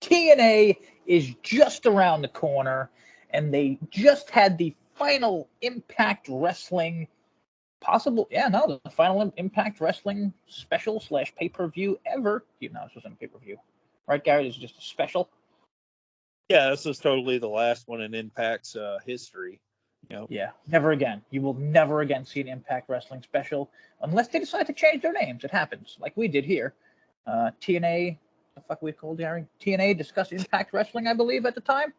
TNA is just around the corner, and they just had the final Impact Wrestling the final Impact Wrestling special / pay-per-view ever. This wasn't a pay-per-view. Right, Gary? This is just a special. Yeah, this is totally the last one in Impact's history. Yeah, never again. You will never again see an Impact Wrestling special unless they decide to change their names. It happens, like we did here. TNA, the fuck we called Gary? TNA Discuss Impact Wrestling, I believe, at the time.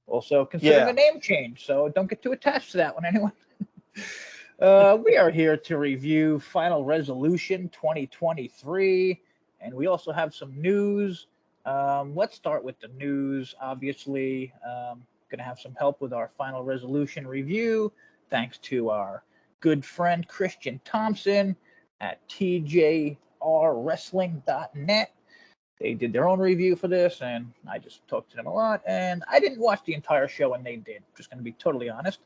Also considering a name change, so don't get too attached to that one, anyone. We are here to review Final Resolution 2023, and we also have some news. Let's start with the news, obviously. Going to have some help with our Final Resolution review, thanks to our good friend Christian Thompson at tjrwrestling.net. They did their own review for this, and I just talked to them a lot, and I didn't watch the entire show, and they did, just going to be totally honest,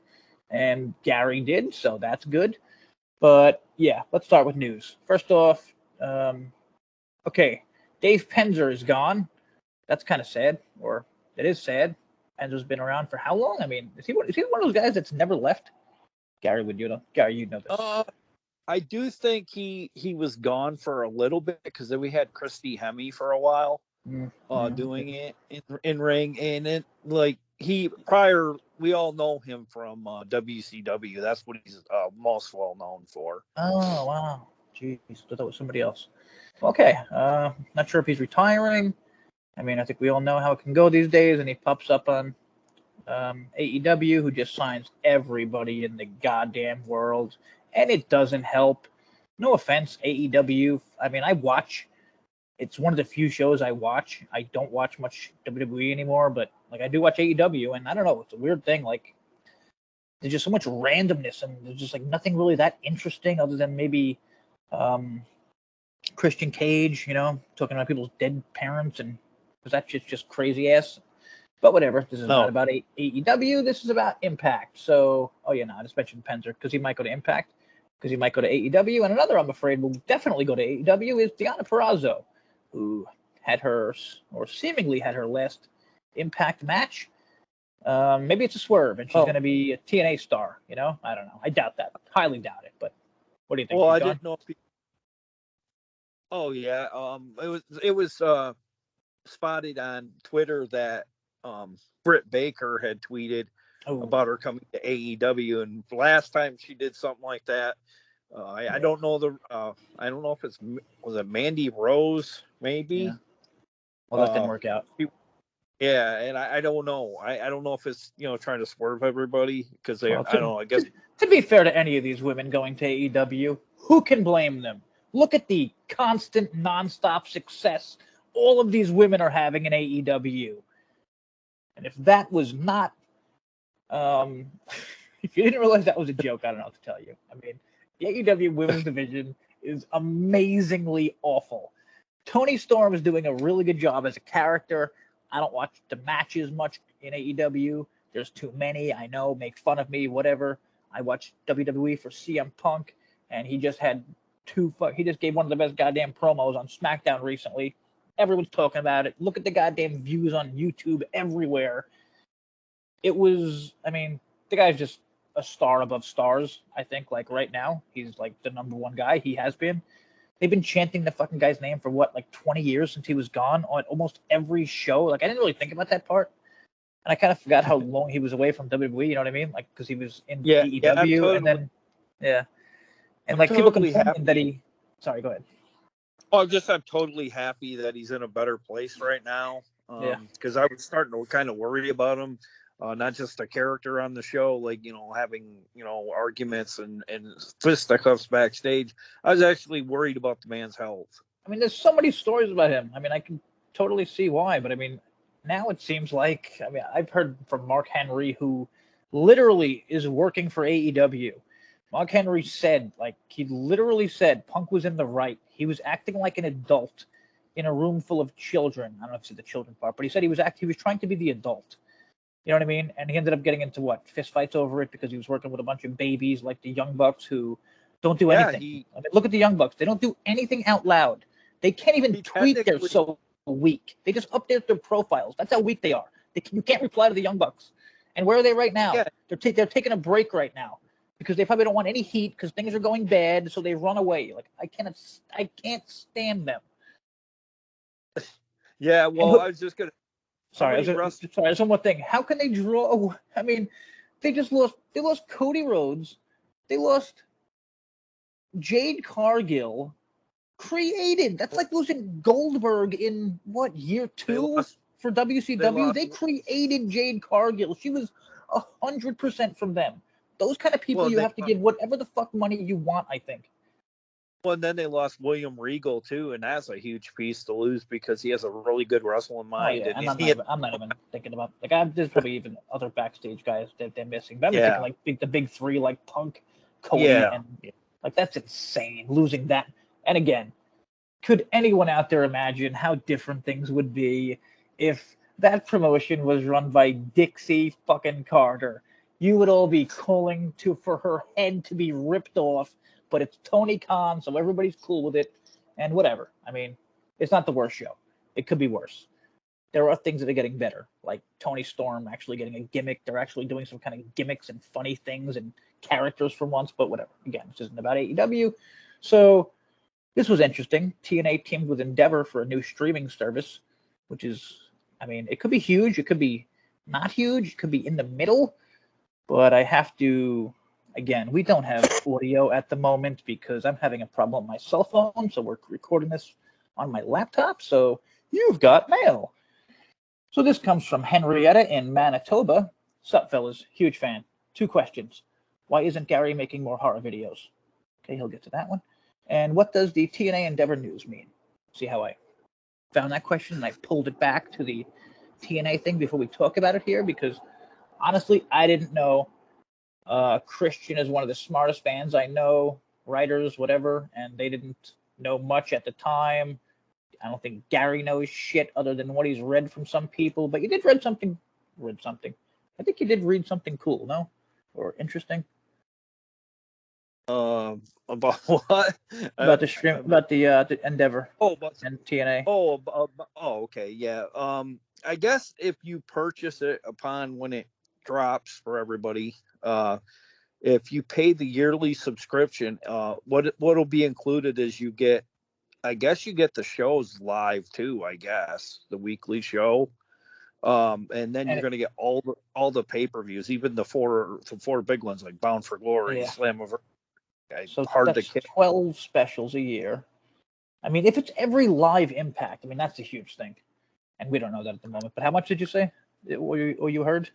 and Gary did, so that's good. But yeah, let's start with news. First off, okay, Dave Penzer is gone. That's kind of sad, or it is sad. Penzer's been around for how long? I mean, is he one of those guys that's never left? Gary, you know this. I do think he was gone for a little bit because then we had Christy Hemme for a while doing it in ring, and it we all know him from WCW. That's what he's most well known for. Oh wow, jeez, I thought that was somebody else. Okay, not sure if he's retiring. I mean, I think we all know how it can go these days, and he pops up on AEW, who just signs everybody in the goddamn world, and it doesn't help. No offense, AEW. I mean, it's one of the few shows I watch. I don't watch much WWE anymore, but I do watch AEW, and I don't know, it's a weird thing. There's just so much randomness, and there's just nothing really that interesting other than maybe Christian Cage, talking about people's dead parents, and because that shit's just crazy ass. But whatever. This is not about AEW. This is about Impact. So, I just mentioned Penzer because he might go to Impact, because he might go to AEW. And another, I'm afraid, will definitely go to AEW is Deonna Purrazzo, who seemingly had her last Impact match. Maybe it's a swerve, and she's going to be a TNA star. I don't know. I doubt that. Highly doubt it. But what do you think? Well, I didn't know if it was spotted on Twitter that Britt Baker had tweeted about her coming to AEW, and last time she did something like that, I don't know I don't know if was it Mandy Rose, maybe. Yeah. Well, that didn't work out. And I don't know. I don't know if it's trying to swerve everybody because I don't know. I guess to be fair to any of these women going to AEW, who can blame them? Look at the constant, nonstop success all of these women are having in AEW. And if that was not, if you didn't realize that was a joke, I don't know what to tell you. I mean, the AEW women's division is amazingly awful. Toni Storm is doing a really good job as a character. I don't watch the matches much in AEW. There's too many. I know, make fun of me, whatever. I watch WWE for CM Punk, and he just had he just gave one of the best goddamn promos on SmackDown recently. Everyone's talking about it. Look at the goddamn views on YouTube everywhere. It was, the guy's just a star above stars, I think, right now. He's the number one guy. He has been. They've been chanting the fucking guy's name for 20 years since he was gone on almost every show. I didn't really think about that part. And I kind of forgot how long he was away from WWE, you know what I mean? Because he was in AEW and then, And people complaining that he... Sorry, go ahead. Oh, I'm totally happy that he's in a better place right now. Because I was starting to kind of worry about him. Not just a character on the show, having, arguments and fisticuffs backstage. I was actually worried about the man's health. There's so many stories about him. I can totally see why. But, now it seems like, I've heard from Mark Henry, who literally is working for AEW. Mark Henry said, he literally said Punk was in the right. He was acting like an adult in a room full of children. I don't know if it's the children part, but he said he was trying to be the adult. You know what I mean? And he ended up getting into fist fights over it because he was working with a bunch of babies like the Young Bucks who don't do anything. Look at the Young Bucks. They don't do anything out loud. They can't even tweet their social week. They just update their profiles. That's how weak they are. You can't reply to the Young Bucks. And where are they right now? Yeah. They're taking a break right now because they probably don't want any heat because things are going bad, so they run away. Like I can't stand them. Yeah, well, I was just gonna. Sorry, there's one more thing. How can they draw? I mean, they lost Cody Rhodes. They lost Jade Cargill. Created. That's like losing Goldberg in what, year 2 for WCW? They created Jade Cargill. She was 100% from them. Those kind of people you have to give whatever the fuck money you want, I think. Well, and then they lost William Regal too, and that's a huge piece to lose because he has a really good wrestling mind. Oh, yeah. And I'm not even thinking about there's probably even other backstage guys that they're missing. But I'm thinking like the big three, like Punk, Cody, and like that's insane losing that. And again, could anyone out there imagine how different things would be if that promotion was run by Dixie fucking Carter? You would all be calling for her head to be ripped off. But it's Tony Khan, so everybody's cool with it, and whatever. I mean, it's not the worst show. It could be worse. There are things that are getting better, like Tony Storm actually getting a gimmick. They're actually doing some kind of gimmicks and funny things and characters for once, but whatever. Again, this isn't about AEW. So this was interesting. TNA teamed with Endeavor for a new streaming service, which is, I mean, it could be huge. It could be not huge. It could be in the middle. But I have to... Again, we don't have audio at the moment because I'm having a problem with my cell phone, so we're recording this on my laptop. So you've got mail. So this comes from Henrietta in Manitoba. Sup, fellas? Huge fan. 2 questions. Why isn't Gary making more horror videos? Okay, he'll get to that one. And what does the TNA Endeavor news mean? See how I found that question and I pulled it back to the TNA thing before we talk about it here because honestly, I didn't know. Christian is one of the smartest fans I know, writers, whatever, and they didn't know much at the time. I don't think Gary knows shit other than what he's read from some people, but you did read something. I think you did read something cool, no? Or interesting? About what? About the stream, about the Endeavor. And TNA. Okay, yeah. I guess if you purchase it upon when it drops for everybody, if you pay the yearly subscription, what'll be included is you get the shows live too, I guess, the weekly show. And then you're going to get all the pay-per-views, even the four big ones like Bound for Glory, Slam of So that's 12 specials a year. I mean, if it's every live Impact, I mean, that's a huge thing. And we don't know that at the moment. But how much did you say? Or you heard?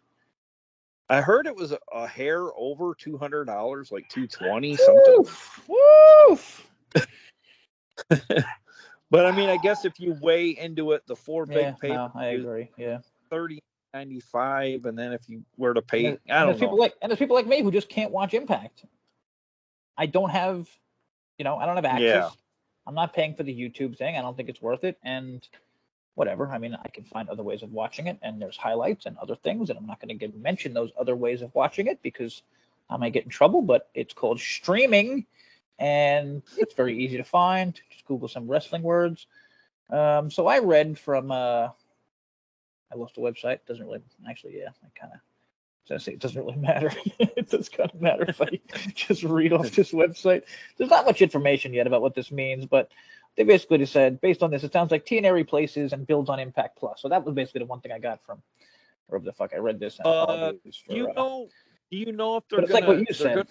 I heard it was a hair over $200, like $220 something. Woof. But I mean, I guess if you weigh into it, the 4 big pay, I agree. Yeah, $30.95, and then if you were to pay, there's people like me who just can't watch Impact. I don't have access. Yeah. I'm not paying for the YouTube thing. I don't think it's worth it. And whatever. I mean, I can find other ways of watching it, and there's highlights and other things, and I'm not going to mention those other ways of watching it because I might get in trouble. But it's called streaming, and it's very easy to find. Just Google some wrestling words. So I read from. I lost the website. Doesn't really actually. Yeah, I kind of. I say it doesn't really matter. It does kind of matter if I just read off this website. There's not much information yet about what this means, but they basically just said, based on this, it sounds like TNA replaces and builds on Impact Plus. So that was basically the one thing I got from wherever the fuck I read this. Do you know if they're it's like what you said.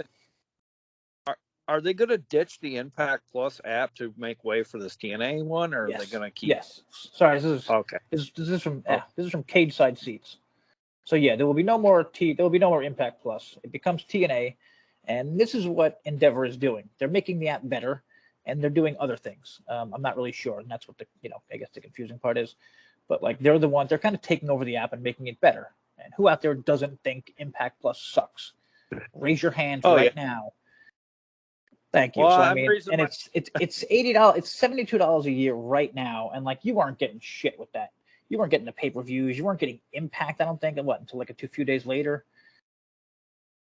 Are they going to ditch the Impact Plus app to make way for this TNA one, or are they going to keep? Yes. Sorry, this is okay. This is from Cage Side Seats. So yeah, there will be no more Impact Plus. It becomes TNA, and this is what Endeavor is doing. They're making the app better, and they're doing other things. I'm not really sure, and that's what I guess the confusing part is. But like they're kind of taking over the app and making it better. And who out there doesn't think Impact Plus sucks? Raise your hand now. Thank you. Well, so I mean, and it's $80, it's $72 a year right now, and like you aren't getting shit with that. You weren't getting the pay-per-views. You weren't getting Impact, I don't think, until like a few days later.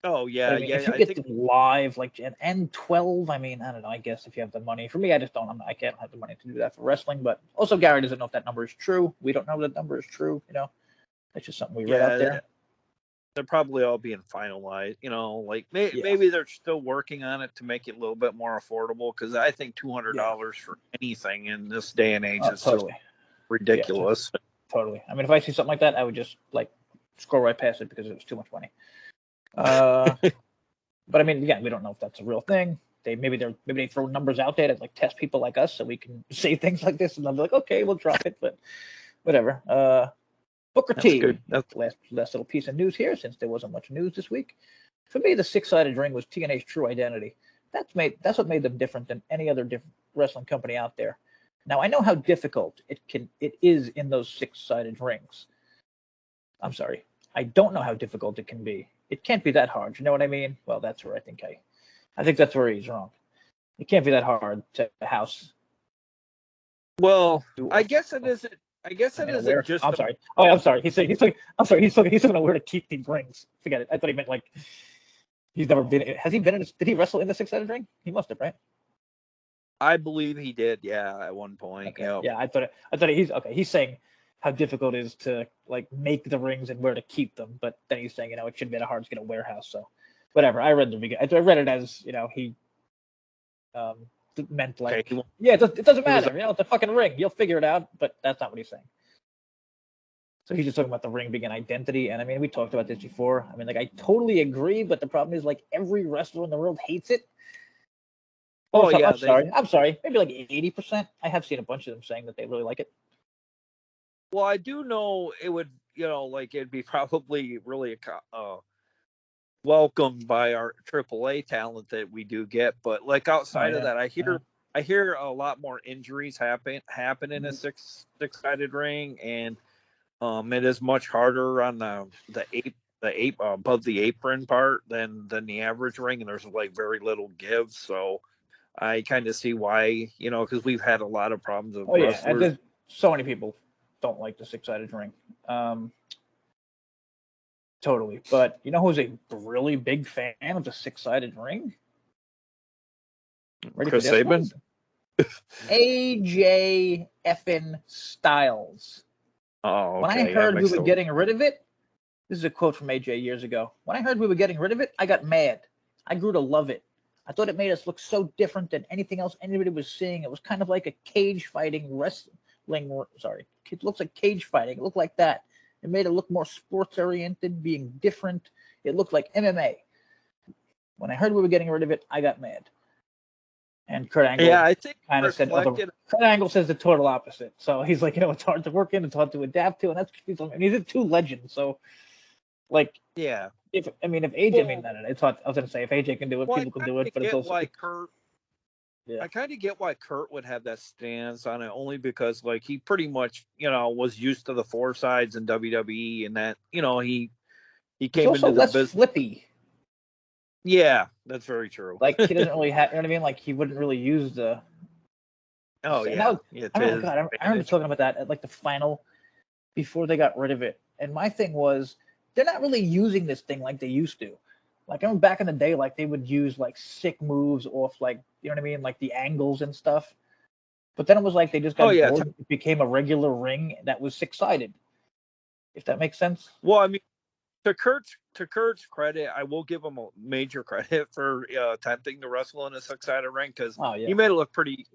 Oh yeah, But I mean, yeah. if you I get think them live, like and 12, I mean, I don't know. I guess if you have the money, for me, I just don't. I can't have the money to do that for wrestling. But also, Gary doesn't know if that number is true. We don't know if that number is true. You know, that's just something we read out there. they're probably all being finalized. You know, like Yeah. maybe they're still working on it to make it a little bit more affordable. Because I think $200 for anything in this day and age is Totally. just ridiculous. Yeah, totally. I mean, if I see something like that, I would just like scroll right past it because it was too much money. But I mean, again, we don't know if that's a real thing. Maybe they throw numbers out there to like test people like us so we can say things like this, and they'll be like, okay, we'll drop it, but whatever. Booker That's T. good. That's last little piece of news here, since there wasn't much news this week. For me, the six-sided ring was TNA's true identity. That's what made them different than any other different wrestling company out there. Now I know how difficult it is in those six-sided rings. I'm sorry, I don't know how difficult it can be. It can't be that hard. You know what I mean? Well, that's where I think that's where he's wrong. It can't be that hard to house. well. I guess it isn't. I guess it isn't just. I'm sorry. Oh, I'm sorry. He's talking about where to keep these rings. Forget it. I thought he meant like he's never been. Has he been in? Did he wrestle in the six-sided ring? He must have, right? I believe he did. Yeah, at one point. Okay. Yep. Yeah, I thought he's okay. He's saying how difficult it is to like make the rings and where to keep them, but then he's saying it shouldn't be that hard to get a warehouse. So whatever. I read it as he meant like it doesn't matter. It's a fucking ring. You'll figure it out. But that's not what he's saying. So he's just talking about the ring being an identity. And I mean, we talked about this before. I mean, like I totally agree, but the problem is like every wrestler in the world hates it. Oh yeah, I'm sorry. Maybe like 80%. I have seen a bunch of them saying that they really like it. Well, I do know it would, like it'd be probably really welcomed by our AAA talent that we do get, but like outside of that, I hear a lot more injuries happen in a six-sided ring, and it is much harder on the ape above the apron part than the average ring, and there's like very little give. So I kind of see why, because we've had a lot of problems with wrestlers. There's so many people don't like the six-sided ring. Totally. But you know who's a really big fan of the six-sided ring? Ready Chris Sabin? AJ effing Styles. Oh, okay. When I heard we were getting rid of it, this is a quote from AJ years ago. When I heard we were getting rid of it, I got mad. I grew to love it. I thought it made us look so different than anything else anybody was seeing. It was kind of like a cage fighting wrestling. Sorry. It looks like cage fighting. It looked like that. It made it look more sports oriented, being different. It looked like MMA. When I heard we were getting rid of it, I got mad. And Kurt Angle, I think kind of said, Kurt Angle says the total opposite. So he's like, it's hard to work in, it's hard to adapt to, and that's he's a two legends. So, like, if AJ, it's hard. I was gonna say if AJ can do it, people can do it. But it's also like Kurt. I kind of get why Kurt would have that stance on it, only because like he pretty much was used to the four sides in WWE, and that he came into the business flippy. Yeah, that's very true. Like he doesn't really have, you know what I mean? Like he wouldn't really use the. Oh yeah, I remember talking about that at like the final before they got rid of it, and my thing was they're not really using this thing like they used to. Like I remember back in the day, like they would use like sick moves off, like you know what I mean, like the angles and stuff. But then it was like they just got bored. It became a regular ring that was six-sided. If that makes sense. Well, I mean, to Kurt's credit, I will give him a major credit for attempting to wrestle in a six-sided ring because he made it look pretty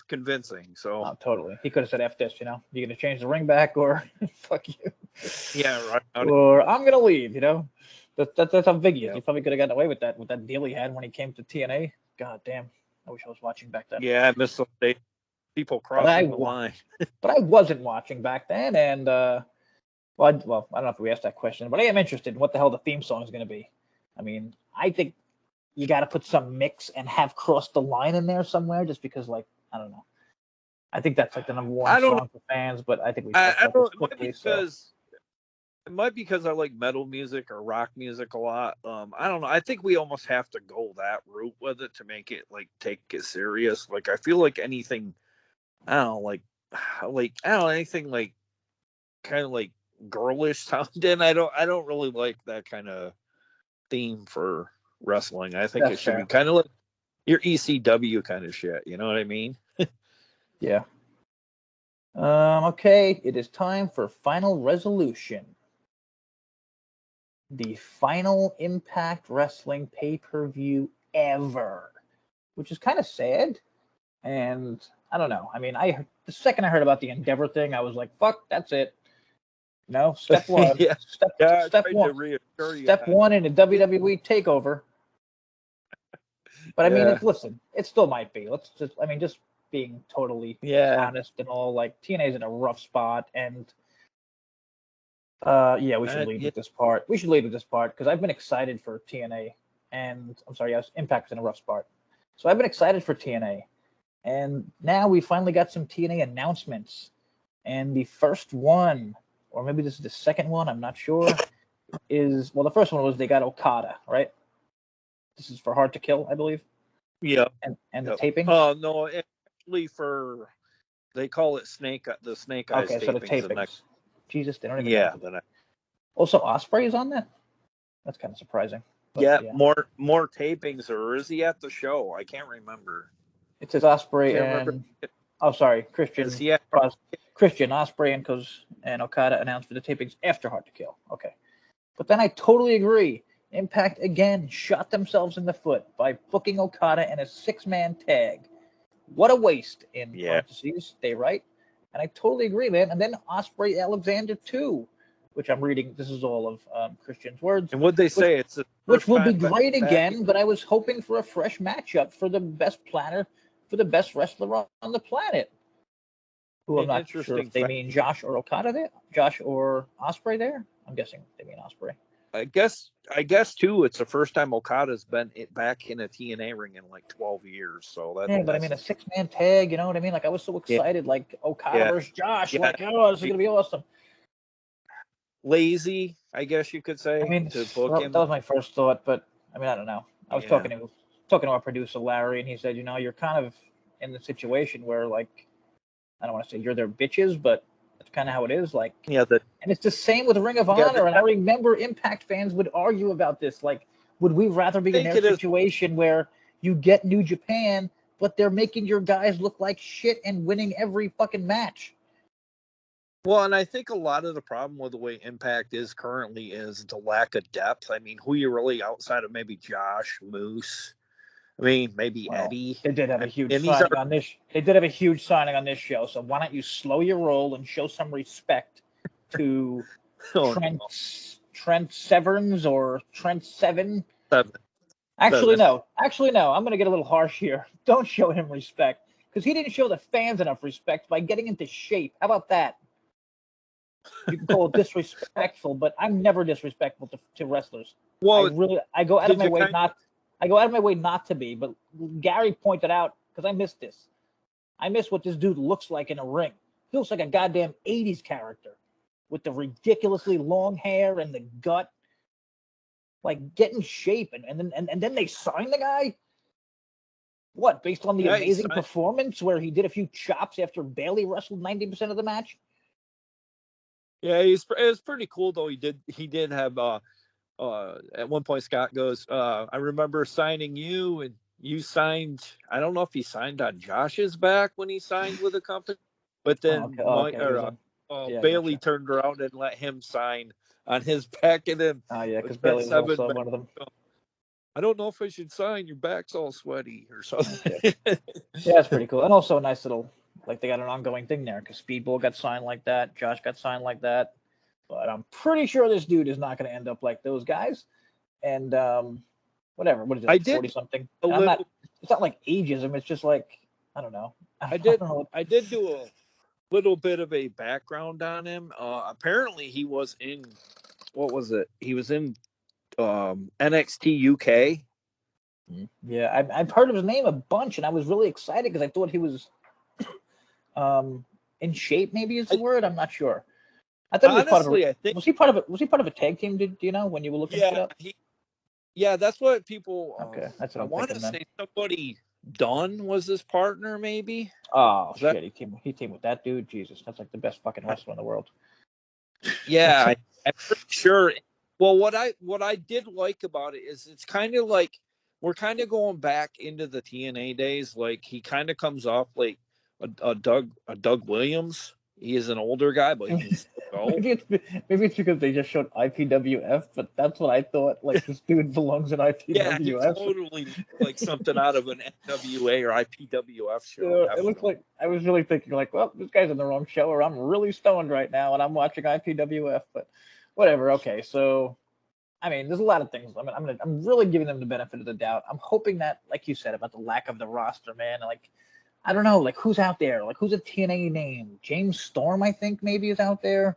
convincing. So totally, he could have said, "F this," you're gonna change the ring back or fuck you. Yeah, right. Or I'm gonna leave. That's how big he is. He probably could have gotten away with that deal he had when he came to TNA. God damn, I wish I was watching back then. Yeah, I missed some people crossing the line. But I wasn't watching back then, and well, I don't know if we asked that question, but I am interested in what the hell the theme song is going to be. I mean, I think you got to put some mix and have Cross the Line in there somewhere, just because, like, I don't know. I think that's like the number one song for fans, but I think we. It might be because I like metal music or rock music a lot. I don't know. I think we almost have to go that route with it to make it like take it serious. Like I feel like anything, I don't know, anything like kind of like girlish sounding. I don't really like that kind of theme for wrestling. I think That's it should fair. be kind of like your ECW kind of shit. You know what I mean? Yeah. Okay, it is time for Final Resolution. The final Impact Wrestling pay-per-view ever, which is kind of sad. And I don't know. I mean, the second I heard about the Endeavor thing, I was like, "Fuck, that's it." No, step one, yeah. step I tried one, to reassure you step one in a WWE takeover. But I mean, listen, it still might be. I mean, just being totally honest and all, like TNA's in a rough spot, and yeah, we should lead with this part. We should lead with this part because I've been excited for TNA, and I'm sorry, yes, Impact's in a rough spot. So I've been excited for TNA, and now we finally got some TNA announcements, and the first one, or maybe this is the second one, I'm not sure, is, well, the first one was they got Okada, right? This is for Hard to Kill, I believe. Yeah. And the tapings? Oh, no, actually they call it the Snake Eyes okay, tapings. So the tapings. Jesus, they don't even know. Also, Ospreay is on that? That's kind of surprising. But, yeah, more tapings, or is he at the show? I can't remember. It says Ospreay and... Oh, sorry, Christian. Christian, Ospreay, and Okada announced for the tapings after Hard to Kill. Okay. But then I totally agree. Impact, again, shot themselves in the foot by booking Okada in a 6-man tag. What a waste, in parentheses, they write. And I totally agree, man. And then Ospreay Alexander, too, which I'm reading. This is all of Christian's words. And what'd they say? Which will be great again, but I was hoping for a fresh matchup for the best wrestler on the planet. Who I'm not sure if they mean Josh or Okada there. Josh or Ospreay there. I'm guessing they mean Ospreay. I guess too. It's the first time Okada's been back in a TNA ring in like 12 years. So but I mean a 6-man tag. You know what I mean? Like I was so excited. Like Okada versus Josh. Like, oh, this is gonna be awesome. Lazy, I guess you could say. I mean, to book him. That was my first thought, but I mean, I don't know. I was talking to our producer Larry, and he said, you're kind of in the situation where, like, I don't want to say you're their bitches, but that's kind of how it is. Like, and it's the same with Ring of Honor. And I remember Impact fans would argue about this. Like, would we rather be in their situation where you get New Japan, but they're making your guys look like shit and winning every fucking match? Well, and I think a lot of the problem with the way Impact is currently is the lack of depth. I mean, who you really outside of maybe Josh, Moose, I mean, maybe Eddie. They did have a huge signing on this. They did have a huge signing on this show. So why don't you slow your roll and show some respect to Trent Severns or Trent Seven? Actually, no. I'm going to get a little harsh here. Don't show him respect because he didn't show the fans enough respect by getting into shape. How about that? You can call it disrespectful, but I'm never disrespectful to wrestlers. Well, I go out of my way not to be, but Gary pointed out, because I missed this. I miss what this dude looks like in a ring. He looks like a goddamn 80s character with the ridiculously long hair and the gut. Like, get in shape, and then they sign the guy? What, based on the amazing performance where he did a few chops after Bailey wrestled 90% of the match? Yeah, it was pretty cool, though. He did have at one point Scott goes, I remember signing you, and you signed, I don't know if he signed on Josh's back when he signed with the company, but then Bailey turned around and let him sign on his back, and then because Bailey was also one of them. I don't know if I should sign, your back's all sweaty or something. Yeah, that's pretty cool. And also a nice little, like, they got an ongoing thing there because Speedball got signed like that, Josh got signed like that. But I'm pretty sure this dude is not going to end up like those guys. And whatever. What is it? 40-something? It's not like ageism. It's just like, I don't know. I did do a little bit of a background on him. Apparently he was in, what was it? He was in NXT UK. Yeah, I've heard of his name a bunch, and I was really excited because I thought he was in shape, maybe is the word. I'm not sure. I thought was he part of a tag team? Do you know when you were looking it up? Yeah, that's what people. Okay, that's what I want to say. Somebody Dunn was his partner, maybe. Oh shit, he teamed with that dude. Jesus, that's like the best fucking wrestler in the world. Yeah, I'm pretty sure Well, what I did like about it is it's kind of like we're kind of going back into the TNA days. Like he kind of comes off like a Doug Williams. He is an older guy, but he can still go. Maybe it's because they just showed IPWF, but that's what I thought. Like this dude belongs in IPWF. Yeah, he totally looks like something out of an NWA or IPWF show. It looks like I was really thinking like, well, this guy's in the wrong show, or I'm really stoned right now and I'm watching IPWF. But whatever. Okay, so I mean, there's a lot of things. I mean, I'm really giving them the benefit of the doubt. I'm hoping that, like you said, about the lack of the roster, man. Like, I don't know, like who's out there? Like who's a TNA name? James Storm, I think maybe is out there.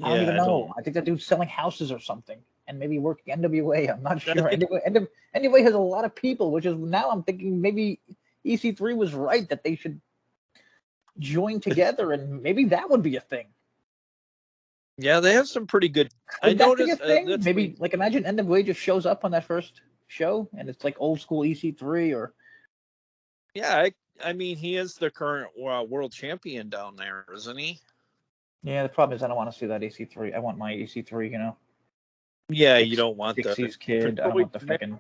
I don't even know. I think that dude's selling houses or something, and maybe working NWA. I'm not sure. NWA has a lot of people, which is now I'm thinking maybe EC3 was right that they should join together, and maybe that would be a thing. Yeah, they have some pretty good. I noticed maybe like imagine NWA just shows up on that first show, and it's like old school EC3 or. Yeah, I mean he is the current world champion down there, isn't he? Yeah, the problem is I don't want to see that EC3. I want my EC3, you know. Yeah, you don't want the 60s kid. I don't want the fucking.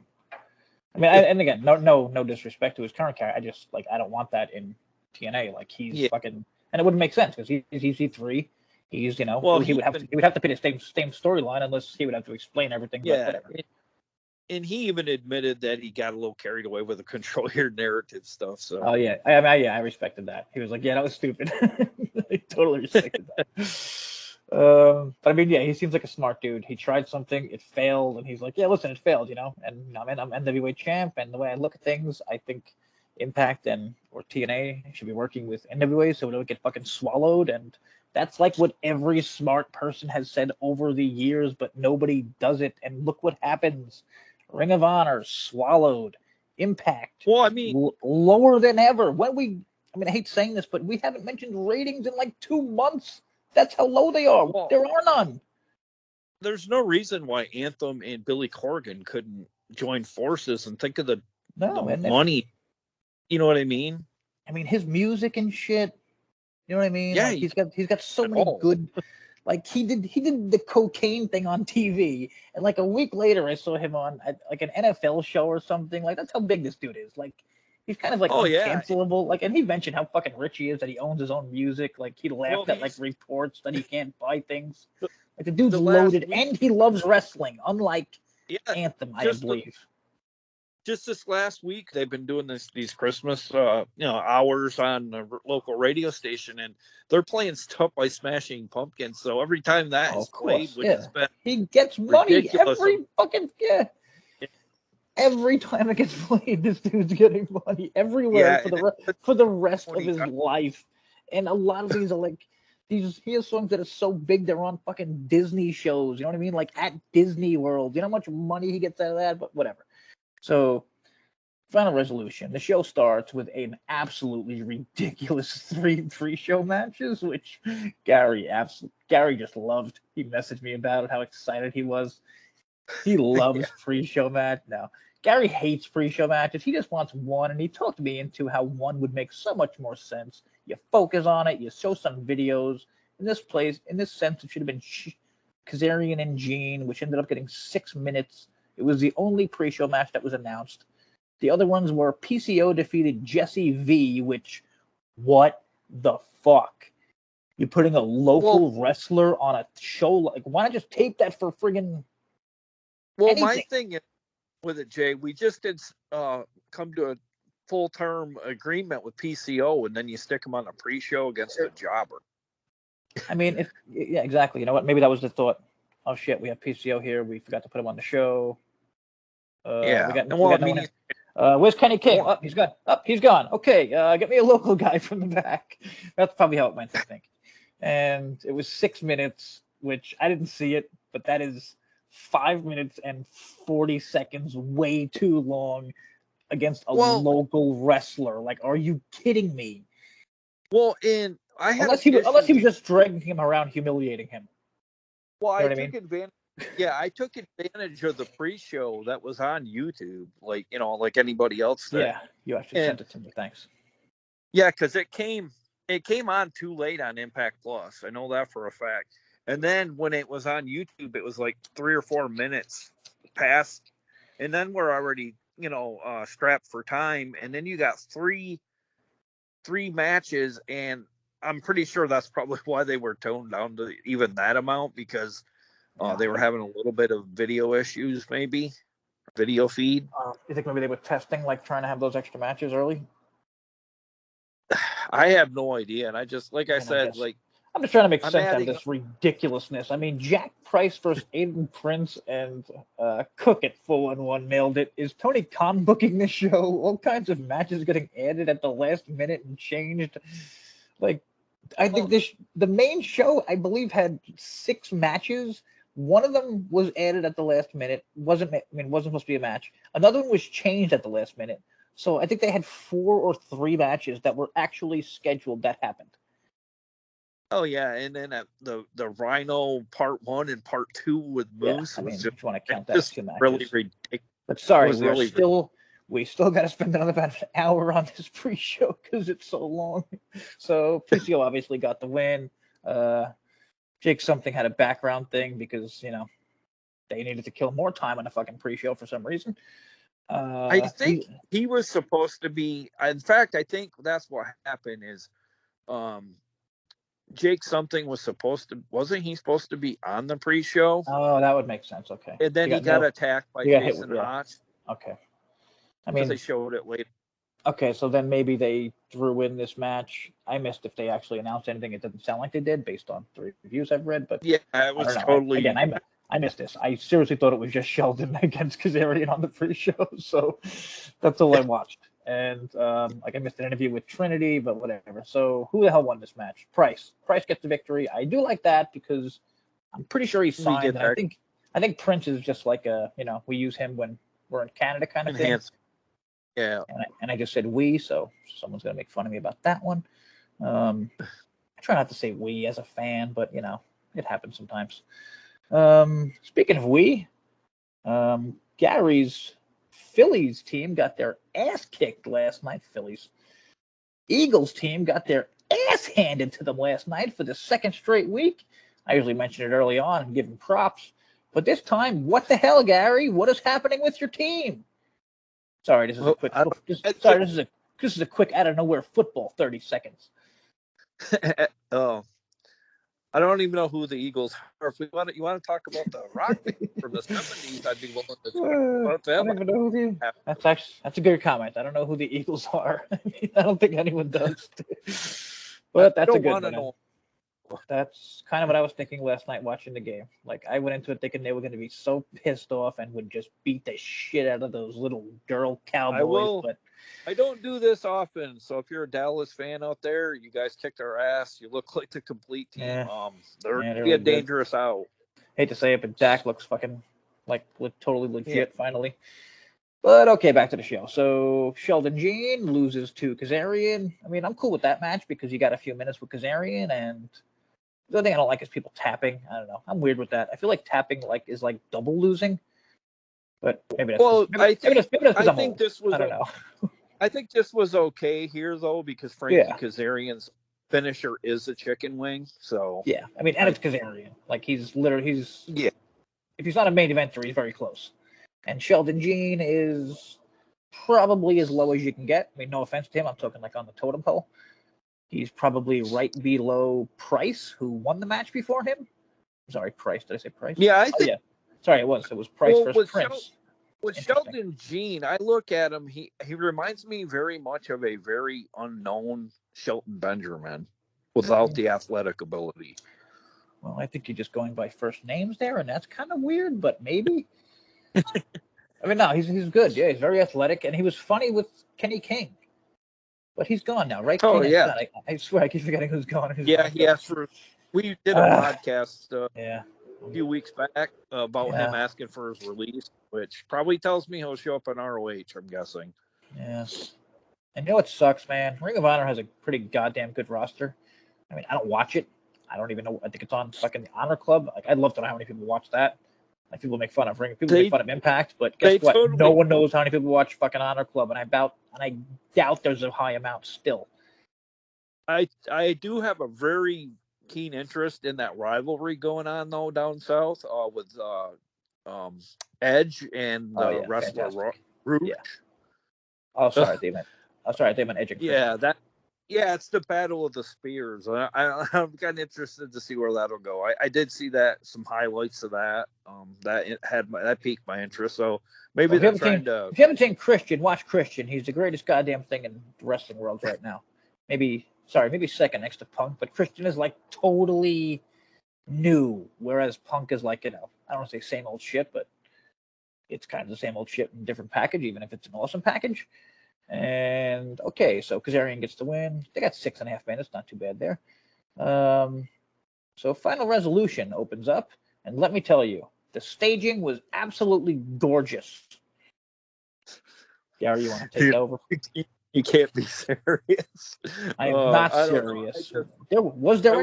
I mean, and again, no disrespect to his current character. I just like I don't want that in TNA. Like he's fucking, and it wouldn't make sense because he's EC3. He's well, he would have to be the same storyline unless he would have to explain everything. Yeah, but whatever. And he even admitted that he got a little carried away with the control your narrative stuff. So. Oh yeah, I respected that. He was like, yeah, that was stupid. I totally respected that. But I mean, yeah, he seems like a smart dude. He tried something, it failed, and he's like, yeah, listen, it failed, you know. And I'm NWA champ, and the way I look at things, I think Impact or TNA should be working with NWA so it don't get fucking swallowed. And that's like what every smart person has said over the years, but nobody does it. And look what happens. Ring of Honor swallowed. Impact. Well, I mean, lower than ever. I hate saying this, but we haven't mentioned ratings in like 2 months. That's how low they are. Well, there are none. There's no reason why Anthem and Billy Corgan couldn't join forces and think of the money. You know what I mean? I mean, his music and shit. You know what I mean? Yeah, like he's got so many good. Like he did the cocaine thing on TV, and like a week later, I saw him on like an NFL show or something. Like that's how big this dude is. Like he's kind of like uncancelable. Like, and he mentioned how fucking rich he is, that he owns his own music. Like he laughed at like reports that he can't buy things. Like the dude's loaded, and he loves wrestling. Unlike Anthem, I believe. Just this last week, they've been doing these Christmas, hours on a local radio station, and they're playing "Stuff by Smashing Pumpkins." So every time that is played, he gets money every fucking Every time it gets played, this dude's getting money everywhere for the rest of his life. And a lot of these are like he has songs that are so big they're on fucking Disney shows. You know what I mean? Like at Disney World. You know how much money he gets out of that? But whatever. So, final resolution. The show starts with an absolutely ridiculous three show matches, which Gary just loved. He messaged me about it, how excited he was. He loves pre-show match. No, Gary hates pre-show matches. He just wants one, and he talked me into how one would make so much more sense. You focus on it. You show some videos. In this sense, it should have been Kazarian and Gene, which ended up getting 6 minutes. It was the only pre-show match that was announced. The other ones were PCO defeated Jesse V, which, what the fuck? You're putting a local wrestler on a show? Like, why not just tape that for friggin' anything? My thing with it, Jay, we just did come to a full-term agreement with PCO, and then you stick him on a pre-show against a jobber. I mean, exactly. You know what? Maybe that was the thought. Oh, shit, we have PCO here. We forgot to put him on the show. Where's Kenny King? Oh, he's gone. He's gone. Okay, get me a local guy from the back. That's probably how it went, I think. And it was 6 minutes, which I didn't see it, but that is 5 minutes and 40 seconds, way too long against a local wrestler. Like, are you kidding me? Well, unless he was just dragging him around, humiliating him. Well, I took advantage. Yeah, I took advantage of the pre-show that was on YouTube, like anybody else. Yeah, you actually sent it to me. Thanks. Yeah, because it came on too late on Impact Plus. I know that for a fact. And then when it was on YouTube, it was like 3 or 4 minutes past, and then we're already, strapped for time. And then you got three matches, and I'm pretty sure that's probably why they were toned down to even that amount, because they were having a little bit of video issues, maybe video feed. You think maybe they were testing, like trying to have those extra matches early? I have no idea, and I just, like I said, I'm just trying to make sense out of this ridiculousness. I mean, Jack Price versus Aiden Prince and Cook at 411 nailed it. Is Tony Khan booking this show? All kinds of matches getting added at the last minute and changed. Like, I think the main show, I believe, had 6 matches. One of them was added at the last minute. Wasn't supposed to be a match. Another one was changed at the last minute. So I think they had 4 or 3 matches that were actually scheduled that happened. Oh yeah, and then the Rhino Part 1 and Part 2 with Moose. Yeah, if you want to count that as 2 matches. Really ridiculous. But sorry, we still got to spend about an hour on this pre-show because it's so long. So PCO obviously got the win. Jake something had a background thing because they needed to kill more time on the fucking pre-show for some reason. I think he was supposed to be. In fact, I think that's what happened. Is Jake something wasn't he supposed to be on the pre-show? Oh, that would make sense. Okay. And then he got attacked by Jason Hotch. Okay. I mean, they showed it later. Okay, so then maybe they threw in this match. I missed if they actually announced anything. It doesn't sound like they did based on the reviews I've read. But yeah, it was totally. I missed this. I seriously thought it was just Sheldon against Kazarian on the pre-show. So that's all I watched. And I missed an interview with Trinity, but whatever. So who the hell won this match? Price. Price gets the victory. I do like that because I'm pretty sure he's signed. And I think Prince is just like we use him when we're in Canada kind of thing. Yeah. And I just said we, so someone's gonna make fun of me about that one. I try not to say we as a fan, but it happens sometimes. Speaking of we, Gary's Phillies team got their ass kicked last night. Eagles team got their ass handed to them last night for the 2nd straight week. I usually mention it early on and give them props, but this time, what the hell, Gary? What is happening with your team? Sorry, this is a quick. This is a quick out of nowhere football. 30 seconds. Oh, I don't even know who the Eagles are. If you want to talk about the Rock from the 70s, I'd be willing to talk about them. I don't even know who that's a good comment. I don't know who the Eagles are. I don't think anyone does. But that's a good one. That's kind of what I was thinking last night watching the game. Like, I went into it thinking they were going to be so pissed off and would just beat the shit out of those little girl Cowboys. But I don't do this often, so if you're a Dallas fan out there, you guys kicked our ass. You look like the complete team. They're be a dangerous out. Hate to say it, but Dak looks fucking totally legit finally. But okay, back to the show. So Sheldon Jean loses to Kazarian. I mean, I'm cool with that match because you got a few minutes with Kazarian, and the other thing I don't like is people tapping. I don't know. I'm weird with that. I feel like tapping is like double losing. But maybe that's I think this was. I don't know. I think this was okay here though because Frankie Kazarian's finisher is a chicken wing. So yeah, I mean, and it's Kazarian. Like he's if he's not a main eventer, he's very close. And Sheldon Jean is probably as low as you can get. I mean, no offense to him. I'm talking like on the totem pole. He's probably right below Price, who won the match before him. Sorry, Price. Did I say Price? Yeah, I think. Sorry, it was Price versus Prince. With Sheldon Jean, I look at him. He reminds me very much of a very unknown Shelton Benjamin without the athletic ability. Well, I think you're just going by first names there, and that's kind of weird, but maybe. I mean, no, he's good. Yeah, he's very athletic, and he was funny with Kenny King. But he's gone now, right? Oh, yeah. I swear I keep forgetting who's gone. We did a podcast a few weeks back about him asking for his release, which probably tells me he'll show up in ROH, I'm guessing. Yeah. And you know what sucks, man? Ring of Honor has a pretty goddamn good roster. I mean, I don't watch it. I don't even know. I think it's on fucking the Honor Club. Like, I'd love to know how many people watch that. Like, people make fun of Ring. People make fun of Impact, but guess what? No one knows how many people watch fucking Honor Club, and I doubt there's a high amount still. I do have a very keen interest in that rivalry going on though down south with Edge and wrestler Rouge. Yeah. Oh, sorry, they meant. Oh, sorry, they meant Edge and Christian. Yeah, it's the Battle of the Spears. I'm kind of interested to see where that'll go. I did see that some highlights of that. That piqued my interest. So maybe if you haven't seen Christian, watch Christian. He's the greatest goddamn thing in the wrestling world right now. Maybe second next to Punk, but Christian is like totally new, whereas Punk is like, I don't want to say same old shit, but it's kind of the same old shit in a different package, even if it's an awesome package. And okay, so Kazarian gets the win. They got 6.5 minutes, not too bad there. So Final Resolution opens up, and let me tell you, the staging was absolutely gorgeous. Gary, you want to take over? You can't be serious. I'm not serious. Was there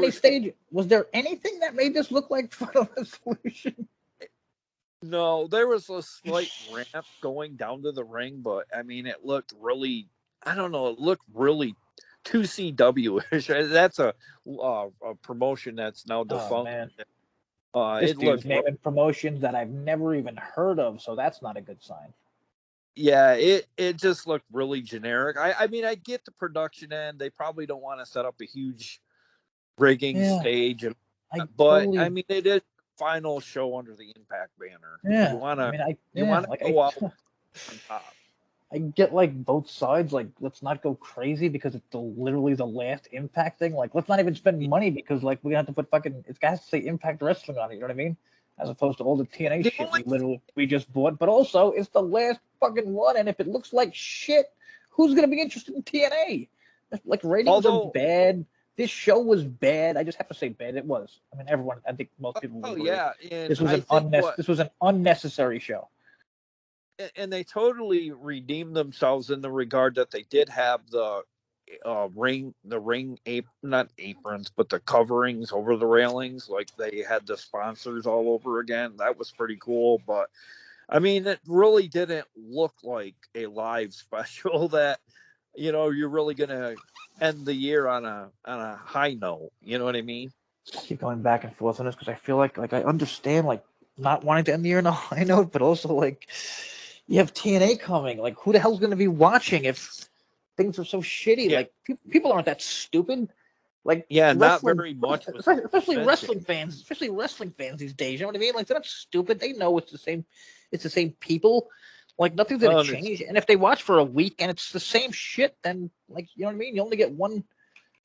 anything that made this look like Final Resolution? No, there was a slight ramp going down to the ring, but I mean, it looked really, I don't know, it looked really 2CW-ish. That's a promotion that's now defunct. Oh, man. This dude's naming promotions that I've never even heard of, so that's not a good sign. Yeah, it just looked really generic. I mean, I get the production end. They probably don't want to set up a huge rigging stage, I mean, it is final show under the Impact banner. Yeah, you want to like go out on top. I get like both sides. Like, let's not go crazy because it's literally the last Impact thing. Like, let's not even spend money because like we're gonna have to put fucking. It's got to say Impact Wrestling on it. You know what I mean? As opposed to all the TNA shit we just bought. But also, it's the last fucking one, and if it looks like shit, who's gonna be interested in TNA? Like, ratings are bad. This show was bad. I just have to say bad. It was. I mean, everyone. I think most people will agree. Yeah. This was an unnecessary show. And they totally redeemed themselves in the regard that they did have the ring not aprons, but the coverings over the railings. Like they had the sponsors all over again. That was pretty cool. But I mean, it really didn't look like a live special that, you're really gonna end the year on a high note. You know what I mean? I keep going back and forth on this because I feel like I understand like not wanting to end the year on a high note, but also like you have TNA coming. Like, who the hell's going to be watching if things are so shitty? Yeah. Like, people aren't that stupid. Like, not very much. Especially wrestling fans. Especially wrestling fans these days. You know what I mean? Like, they're not stupid. They know it's the same. It's the same people. Like, nothing's going to change. And if they watch for a week and it's the same shit, then like, you know what I mean? You only get one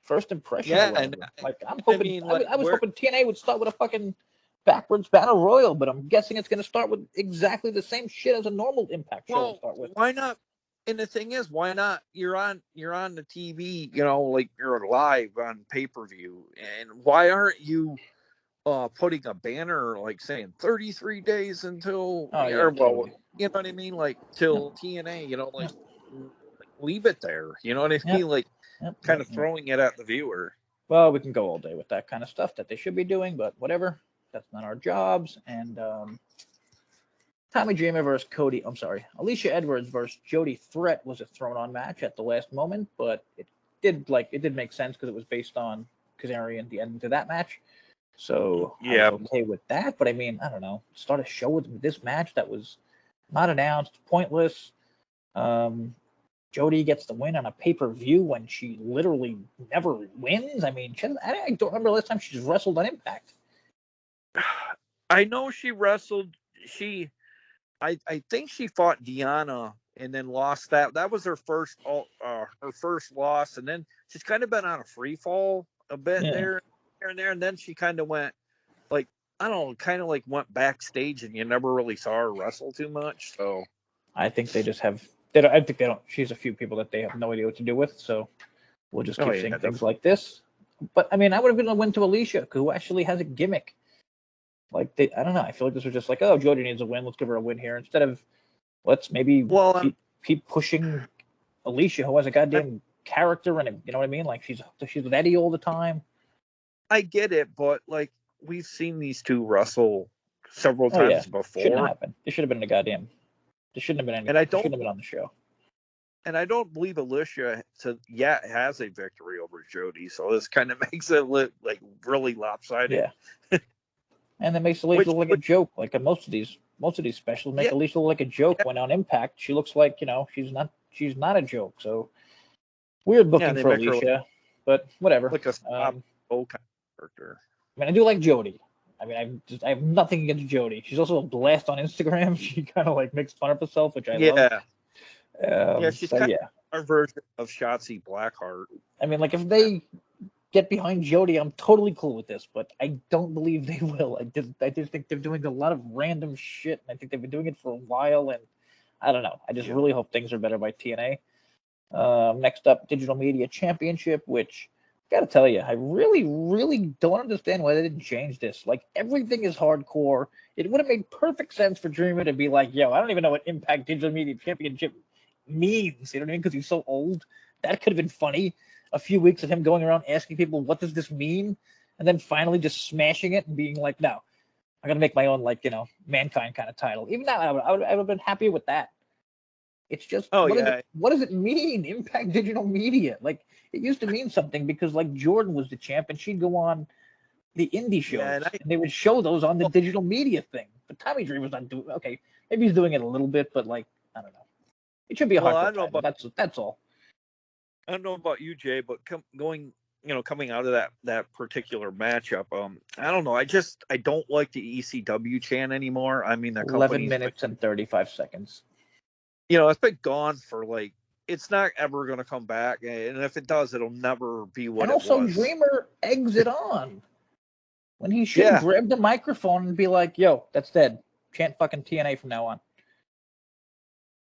first impression. Yeah, and like I'm hoping. I was hoping TNA would start with a fucking backwards battle royal, but I'm guessing it's going to start with exactly the same shit as a normal Impact show to start with. Why not? And the thing is, why not? You're on the TV, like you're live on pay-per-view, and why aren't you putting a banner like saying 33 days until totally. You know what I mean, like till TNA, like leave it there. You know what I mean, like kind of throwing it at the viewer. Well, we can go all day with that kind of stuff that they should be doing, but whatever. That's not our jobs. And Tommy Dreamer versus Alicia Edwards versus Jody Threat was a thrown-on match at the last moment, but it did make sense because it was based on Kazarian, the ending to that match. So I was okay with that. But I mean, I don't know. Start a show with this match that was not announced, pointless. Jody gets the win on a pay-per-view when she literally never wins. I mean, I don't remember the last time she's wrestled on Impact. I know she wrestled. I think she fought Deonna and then lost that. That was her first loss, and then she's kind of been on a free fall a bit there and there, and then she kind of went like went backstage, and you never really saw her wrestle too much. So I think they just have. I think they don't. She's a few people that they have no idea what to do with. So we'll just keep seeing things like this. But I mean, I would have been a win to Alicia, who actually has a gimmick. Like I don't know. I feel like this was just like, oh, Jody needs a win. Let's give her a win here instead of let's maybe keep pushing Alicia, who has a goddamn character and you know what I mean. Like she's with Eddie all the time. I get it, but like we've seen these two wrestle several times before. Shouldn't have happened. This should have been a goddamn. This shouldn't have been anything. It shouldn't have been on the show. And I don't believe Alicia yet has a victory over Jody, so this kind of makes it look like really lopsided. Yeah. And that makes Alicia look like a joke. Like most of these specials make Alicia look like a joke. When on Impact, she looks like she's not a joke. So weird booking for Alicia, but whatever. Like a old kind of character. I mean, I do like Jody. I mean, I have nothing against Jody. She's also a blast on Instagram. She kind of like makes fun of herself, which I love. She's kind of our version of Shotzi Blackheart. I mean, like if they get behind Jody, I'm totally cool with this, but I don't believe they will. I just think they're doing a lot of random shit, and I think they've been doing it for a while, and I don't know. I just really hope things are better by TNA. Next up, Digital Media Championship, which I gotta tell you, I really, really don't understand why they didn't change this. Like everything is hardcore. It would have made perfect sense for Dreamer to be like, "Yo, I don't even know what Impact Digital Media Championship means." You know what I mean? Because he's so old. That could have been funny. A few weeks of him going around asking people, "What does this mean?" and then finally just smashing it and being like, "No, I'm gonna make my own Mankind kind of title." Even now, I would have been happy with that. It's just, what does it mean, Impact Digital Media? Like, it used to mean something because, like, Jordan was the champ, and she'd go on the indie shows, and they would show those on the digital media thing. But Tommy Dreamer's not doing, okay, maybe he's doing it a little bit, but, like, I don't know. It should be a hardcore title. That's all. I don't know about you, Jay, but coming out of that particular matchup, I don't know. I don't like the ECW chant anymore. I mean, the 11 minutes and 35 seconds. It's been gone for it's not ever going to come back, and if it does, it'll never be what it was. And also, Dreamer eggs it on when he should grab the microphone and be like, "Yo, that's dead. Chant fucking TNA from now on."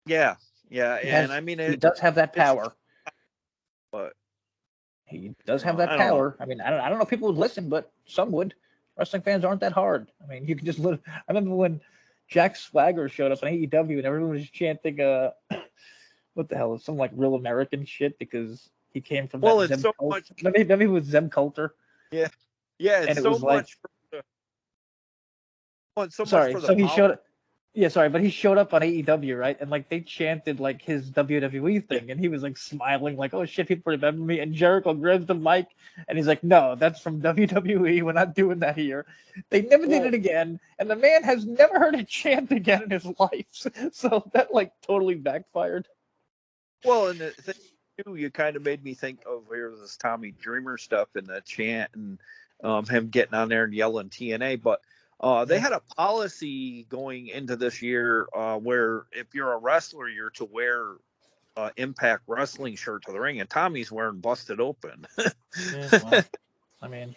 Yeah, and I mean, he does have that power. But he does have that power. I mean, I don't know if people would listen, but some would. Wrestling fans aren't that hard. I mean, you can just I remember when Jack Swagger showed up on AEW and everyone was chanting, what the hell, some like Real American shit because he came from that Zeb Coulter. Maybe it was Zeb Coulter. Yeah, and so much. He showed up. Yeah, sorry, but he showed up on AEW, right? And like they chanted like his WWE thing, and he was like smiling, like, "Oh shit, people remember me." And Jericho grabs the mic, and he's like, "No, that's from WWE. We're not doing that here." They never did it again, and the man has never heard a chant again in his life. So that like totally backfired. Well, and the thing too, you kind of made me think of this Tommy Dreamer stuff in the chant and him getting on there and yelling TNA, but. They had a policy going into this year where if you're a wrestler, you're to wear Impact Wrestling shirt to the ring, and Tommy's wearing Busted Open. Well, I mean,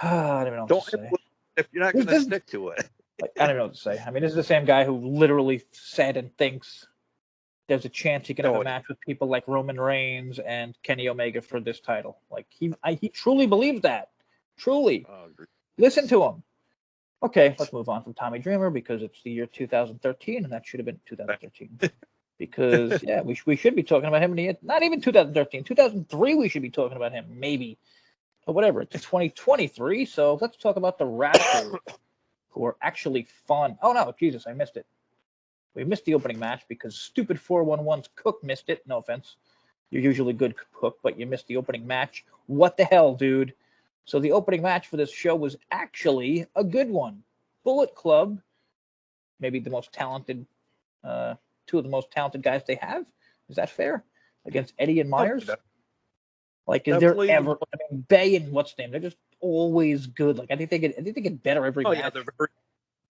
I don't even know what to say. If you're not going to stick to it. I don't know what to say. I mean, this is the same guy who literally said and thinks there's a chance he can have a match with people like Roman Reigns and Kenny Omega for this title. Like, he truly believes that. Truly. Listen to him. Okay, let's move on from Tommy Dreamer because it's the year 2013, and that should have been 2013. Because, we should be talking about him not even 2013, 2003 we should be talking about him, maybe. But whatever, it's 2023, so let's talk about the Raptors, who are actually fun. Oh, no, Jesus, I missed it. We missed the opening match because stupid 411's Cook missed it. No offense. You're usually good, Cook, but you missed the opening match. What the hell, dude? So the opening match for this show was actually a good one. Bullet Club, maybe the most talented, two of the most talented guys they have. Is that fair? Against Eddie and Myers? Like, is there ever? I mean, Bay and what's his name? They're just always good. Like, I think they get better every match. Yeah, they're very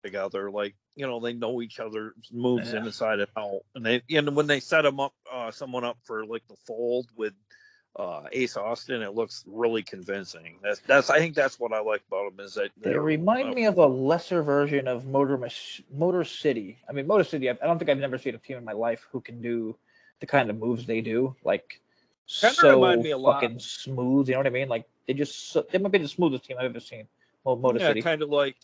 together. Like, they know each other's moves inside and out. And when they set them up, someone up for like the fold with. Ace Austin, it looks really convincing. I think that's what I like about them is that they remind me of a lesser version of Motor City. I mean, Motor City. I don't think I've never seen a team in my life who can do the kind of moves they do. Like so fucking smooth. You know what I mean? Like they might be the smoothest team I've ever seen. Motor City. Kind of like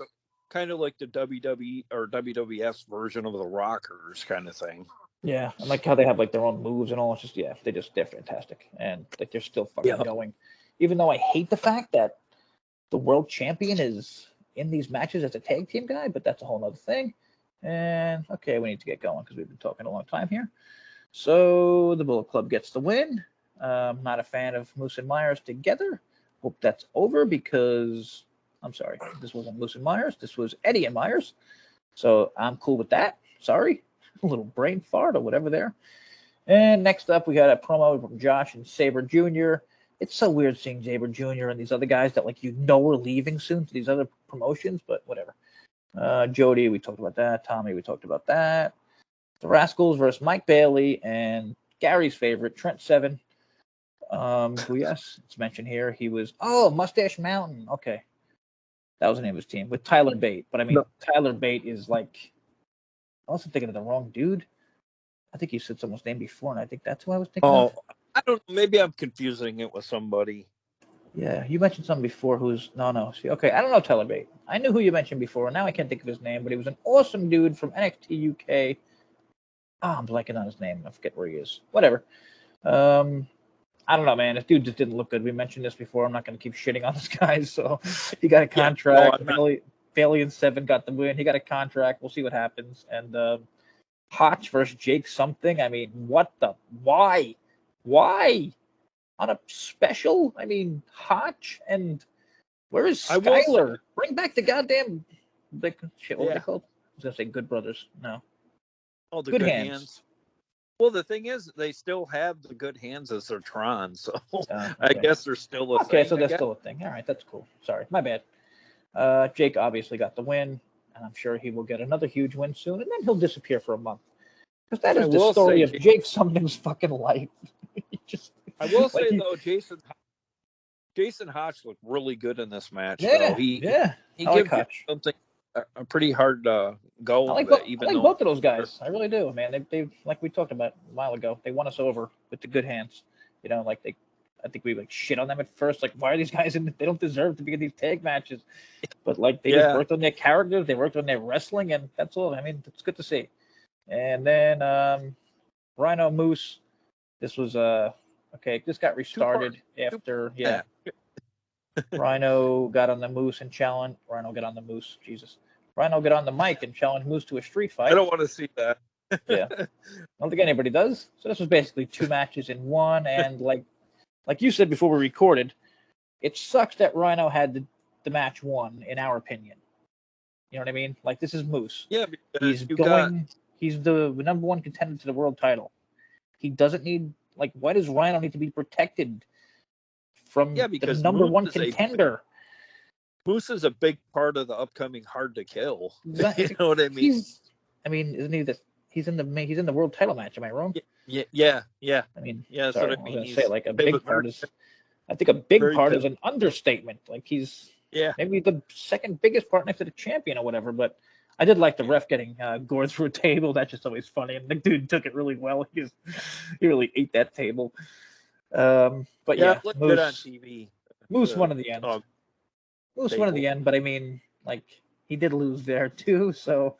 the WWE or WWF's version of the Rockers kind of thing. Yeah, and like how they have like their own moves and all. It's just they're fantastic, and like they're still fucking going. Even though I hate the fact that the world champion is in these matches as a tag team guy, but that's a whole other thing. And okay, we need to get going because we've been talking a long time here. So the Bullet Club gets the win. Not a fan of Moose and Myers together. Hope that's over because, I'm sorry, this wasn't Moose and Myers. This was Eddie and Myers. So I'm cool with that. Sorry. A little brain fart or whatever there. And next up, we got a promo from Josh and Sabre Jr. It's so weird seeing Sabre Jr. and these other guys that, like, are leaving soon to these other promotions, but whatever. Jody, we talked about that. Tommy, we talked about that. The Rascals versus Mike Bailey and Gary's favorite, Trent Seven. Who, yes, it's mentioned here. He was, Mustache Mountain. Okay. That was the name of his team with Tyler Bate. But I mean, no. Tyler Bate is like, I was thinking of the wrong dude. I think you said someone's name before, and I think that's who I was thinking of. I don't know. Maybe I'm confusing it with somebody. Yeah, you mentioned something before who's, no. See, okay, I don't know Tyler Bate. I knew who you mentioned before, and now I can't think of his name, but he was an awesome dude from NXT UK. I'm blanking on his name. I forget where he is. Whatever. I don't know, man. This dude just didn't look good. We mentioned this before. I'm not going to keep shitting on this guy. So he got a contract. Bailey and Seven got the win. He got a contract. We'll see what happens. And Hotch versus Jake something. I mean, what the? Why? On a special? I mean, Hotch and where is Skyler? Bring back the goddamn shit. What were they called? I was going to say Good Brothers. No. Oh, the Good Hands. Well, the thing is, they still have the Good Hands as their Tron, so okay. I guess they're still a thing. Okay, so they're still a thing. All right, that's cool. Sorry, my bad. Jake obviously got the win, and I'm sure he will get another huge win soon, and then he'll disappear for a month. Because that is the story of Jake something's fucking life. I will say, though, Jason Hotch looked really good in this match. Yeah, he gives Hotch something a pretty hard go. I like both of those guys. I really do, man. They like we talked about a while ago. They won us over with the Good Hands. You know, like I think we shit on them at first. Like, why are these guys in? They don't deserve to be in these tag matches. But like, they just worked on their characters. They worked on their wrestling, and that's all. I mean, it's good to see. And then Rhino Moose. This was okay. This got restarted after Rhino got on the Moose and challenged. Rhino got on the Moose. Jesus. Rhino got on the mic and challenged Moose to a street fight. I don't want to see that. Yeah. I don't think anybody does. So this was basically 2 matches in one. And like you said before we recorded, it sucks that Rhino had the match won, in our opinion. You know what I mean? Like, this is Moose. Yeah. He's the number 1 contender to the world title. He doesn't need, like, why does Rhino need to be protected from the number Moose 1 contender? Moose is a big part of the upcoming Hard to Kill. You know what I mean? Isn't he he's in the world title match? Am I wrong? Yeah. I mean, yeah. Sorry, I was going to say, like, a big part is. I think a big part is an understatement. Like, he's maybe the second biggest part next to the champion or whatever. But I did like the ref getting gored through a table. That's just always funny, and the dude took it really well. He really ate that table. But it looked good on TV. Moose won in the end. Moose won in the end, but I mean, like, he did lose there too, so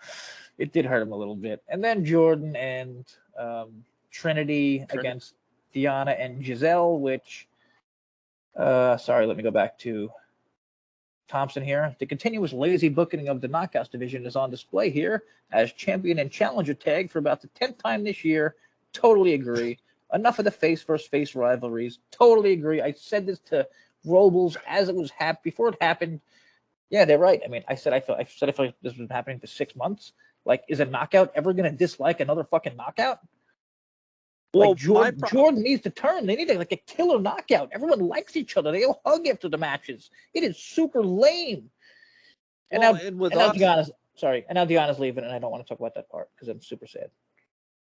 it did hurt him a little bit. And then Jordan and Trinity against Deonna and Giselle, which, sorry, let me go back to Thompson here. The continuous lazy booking of the Knockouts division is on display here as champion and challenger tag for about the 10th time this year. Totally agree. Enough of the face versus face rivalries. Totally agree. I said this to Robles as it was before it happened. Yeah, they're right. I mean, I feel like this was happening for 6 months. Like, is a knockout ever going to dislike another fucking knockout? Well, like, Jordan needs to turn. They need a killer knockout. Everyone likes each other. They all hug after the matches. It is super lame. And now Deonna's leaving, and I don't want to talk about that part because I'm super sad.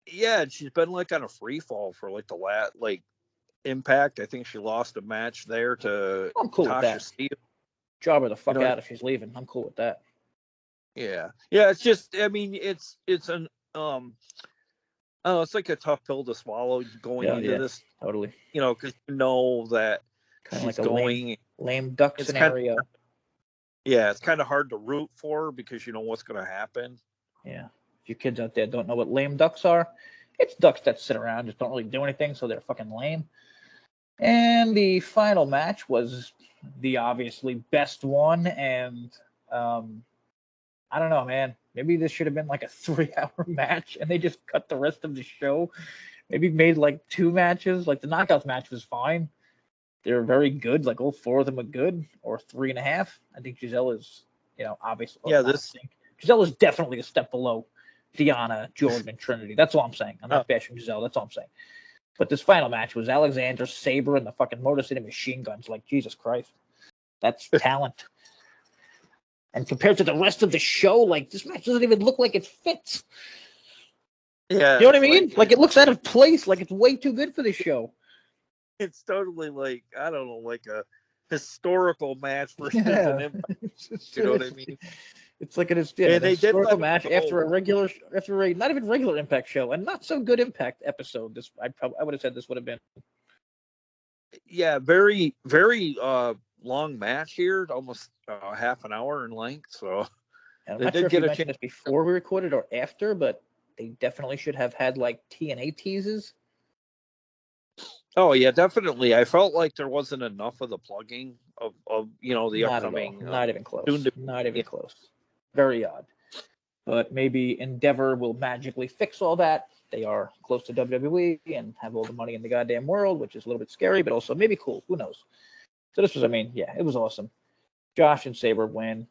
Yeah, she's been like on a free fall for like the last Impact. I think she lost a match there to I'm cool Tasha with that. Steele. Job her the fuck out if she's leaving. I'm cool with that. Yeah. It's just, I mean, it's an it's like a tough pill to swallow going into this. Totally. Because you know that kind of she's like a lame duck scenario. It's kind of hard to root for her because you know what's going to happen. Yeah. If you kids out there don't know what lame ducks are, it's ducks that sit around, just don't really do anything, so they're fucking lame. And the final match was the obviously best one, and I don't know, man. Maybe this should have been like a 3-hour match, and they just cut the rest of the show maybe made like 2 matches. Like the knockouts match was fine. They're very good. Like all 4 of them are good, or 3.5. I think Giselle is, obviously. Yeah, Giselle is definitely a step below Deonna, Jordan, and Trinity. That's all I'm saying. I'm not bashing Giselle. That's all I'm saying. But this final match was Alexander, Sabre, and the fucking Motor City Machine Guns. Like, Jesus Christ. That's talent. And compared to the rest of the show, like, this match doesn't even look like it fits. Yeah. You know what I mean? Like, it looks out of place. Like, it's way too good for this show. It's totally like, I don't know, like a historical match versus an Impact. You know what I mean? It's like a historical match after a not even regular Impact show, and not so good Impact episode. I would have said this would have been. Yeah, very, very long match here, almost half an hour in length. So I'm not sure if you mentioned this before we recorded or after, but they definitely should have had like TNA teases. Oh yeah, definitely. I felt like there wasn't enough of the plugging of the upcoming. Not even close. Not even close. Very odd. But maybe Endeavor will magically fix all that. They are close to WWE and have all the money in the goddamn world, which is a little bit scary, but also maybe cool. Who knows? So this was, it was awesome. Josh and Sabre win.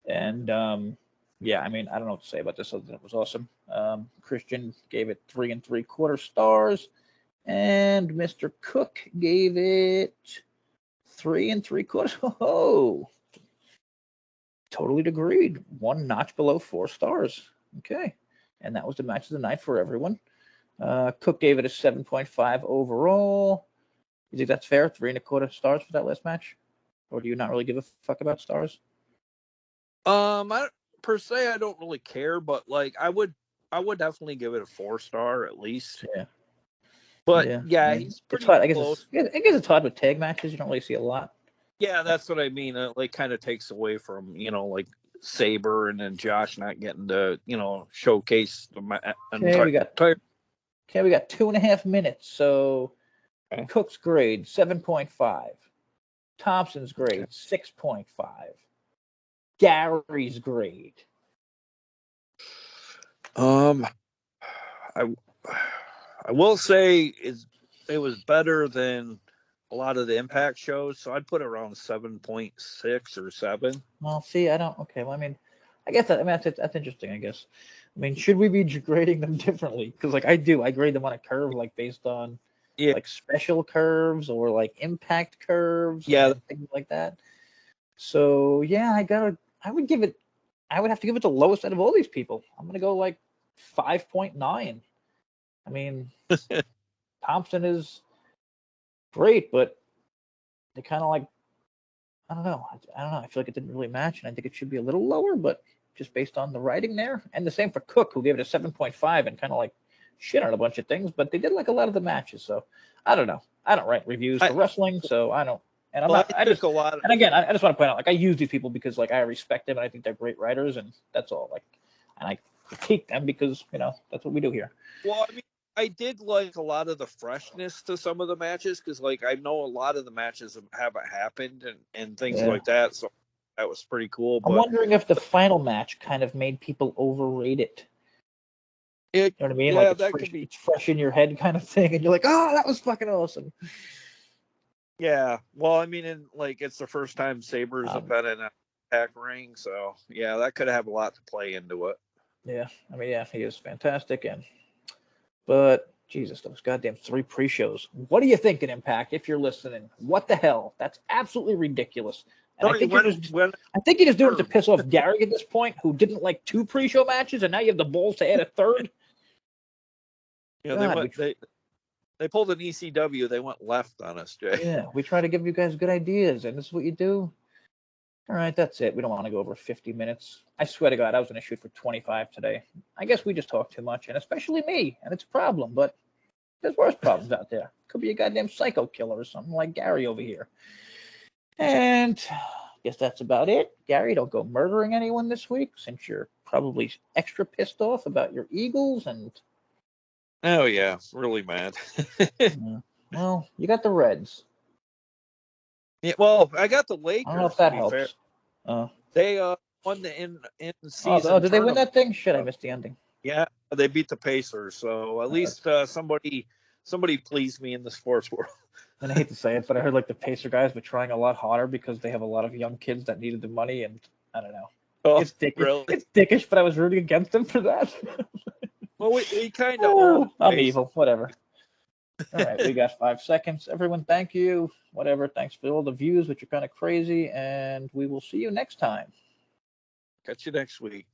And, I don't know what to say about this other than it was awesome. Christian gave it 3 3/4 stars. And Mr. Cook gave it 3 3/4. Oh, totally agreed. 1 notch below 4 stars. Okay. And that was the match of the night for everyone. Cook gave it a 7.5 overall. You think that's fair? 3 1/4 stars for that last match? Or do you not really give a fuck about stars? Per se, I don't really care, but like I would definitely give it a 4-star at least. Yeah. But he's pretty close. I guess it's hard with tag matches. You don't really see a lot. Yeah, that's what I mean. It like kind of takes away from like Sabre and then Josh not getting to showcase the we got 2.5 minutes. So Cook's grade 7.5, Thompson's grade 6.5, Gary's grade. I will say it was better than a lot of the Impact shows, so I'd put it around 7.6 or 7. Well, see, I don't. Okay, well, I guess that's interesting. I guess. Should we be grading them differently? Because I grade them on a curve, like based on like special curves or like impact curves, things like that. So I would have to give it the lowest out of all these people. I'm gonna go like 5.9. Thompson is great, but they kind of like, I don't know. I feel like it didn't really match, and I think it should be a little lower, but just based on the writing there. And the same for Cook, who gave it a 7.5 and kind of like shit on a bunch of things, but they did like a lot of the matches. So I don't know. I don't write reviews for wrestling, so I don't. And I just want to point out, like, I use these people because like I respect them and I think they're great writers, and that's all. Like, and I critique them because that's what we do here. Well, I did like a lot of the freshness to some of the matches because, like, I know a lot of the matches haven't happened and things like that. So that was pretty cool. But I'm wondering if the final match kind of made people overrate it. You know what I mean? Yeah, like it's fresh in your head kind of thing, and you're like, oh, that was fucking awesome. Yeah. Well, it's the first time Sabres have been in a pack ring, so yeah, that could have a lot to play into it. Yeah. He is fantastic, but Jesus, those goddamn 3 pre-shows. What do you think in Impact if you're listening? What the hell? That's absolutely ridiculous. And I think you're just doing it to piss off Gary at this point, who didn't like 2 pre-show matches, and now you have the balls to add a 3rd. Yeah, they pulled an ECW. They went left on us, Jay. Yeah, we try to give you guys good ideas, and this is what you do. All right, that's it. We don't want to go over 50 minutes. I swear to God, I was going to shoot for 25 today. I guess we just talk too much, and especially me, and it's a problem, but there's worse problems out there. Could be a goddamn psycho killer or something like Gary over here. And I guess that's about it. Gary, don't go murdering anyone this week, since you're probably extra pissed off about your Eagles and... Oh, yeah, really mad. Well, you got the Reds. Yeah, well, I got the Lakers. I don't know if that helps. They won the in season. Oh, did they win that thing? Shit, I missed the ending. Yeah, they beat the Pacers, so at least somebody pleased me in the sports world. And I hate to say it, but I heard like the Pacer guys were trying a lot harder because they have a lot of young kids that needed the money, and I don't know. Oh, It's dickish. really? It's dickish, but I was rooting against them for that. Well, we kind of I'm evil. Whatever. All right, we got 5 seconds. Everyone, thank you. Whatever. Thanks for all the views, which are kind of crazy, and we will see you next time. Catch you next week.